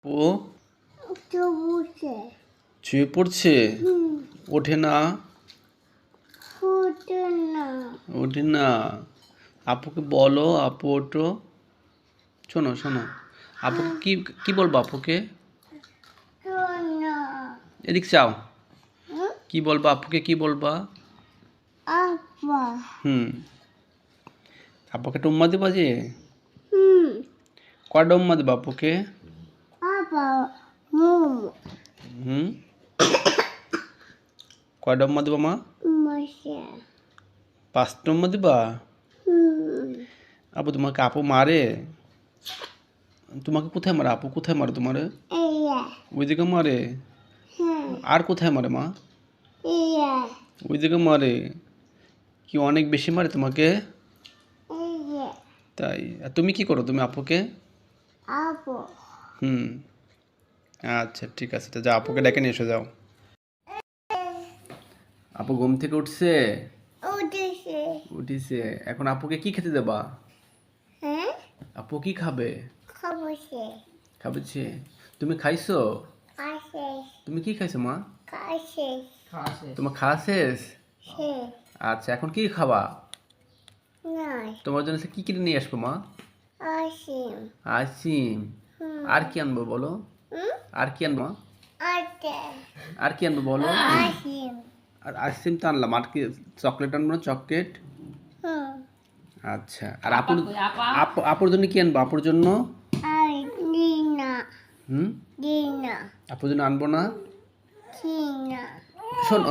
ও শুয়ে পড়ছে, ওঠে না ওঠে না। আপুকে বলো, আপু ওঠো। শোনো শোনো, আপুকে কি কি বলবো? আপুকে এদিক চাও, কি বলবো আপুকে? কি বলবা? আপুকে একটা উম্মা দিবা যে? কয়টা উম্মা দিবা আপুকে? কয়টা উম্মা দিবা মা? 5টা উম্মা দিবা? আপু তোমাকে আপু মারে? তোমাকে কোথায় মারে? আপু কোথায় মারে তোমারে? ওইদিকে মারে? আর কোথায় মারে মা? ওইদিকে মারে? কি অনেক বেশি মারে তোমাকে? তাই? আর তুমি কি করো তুমি আপুকে? আচ্ছা ঠিক আছে, যা আপুকে ডেকে নিয়ে এসে যাও। আপু ঘুম থেকে উঠছে? উঠিছে। এখন আপুকে কি খেতে দেবা? আপু কি খাবে? খাবে। তুমি খাইছো? তুমি কি খাইছো মা? তোমার খাওয়া শেষ? আচ্ছা, এখন কি খাবা? তোমার জন্য কি কিনে নিয়ে আসবো মা? আইসিম। আর কি আনবো বলো? আর কি আনবো? আর কি আনবো বলো? আর আইসক্রিম তো আনলাম, আর কি চকলেট আনবো না? চকলেট। আচ্ছা, আর আপুর জন্য কি আনবো? আপুর জন্য আপুর জন্য আনবো না? শোনো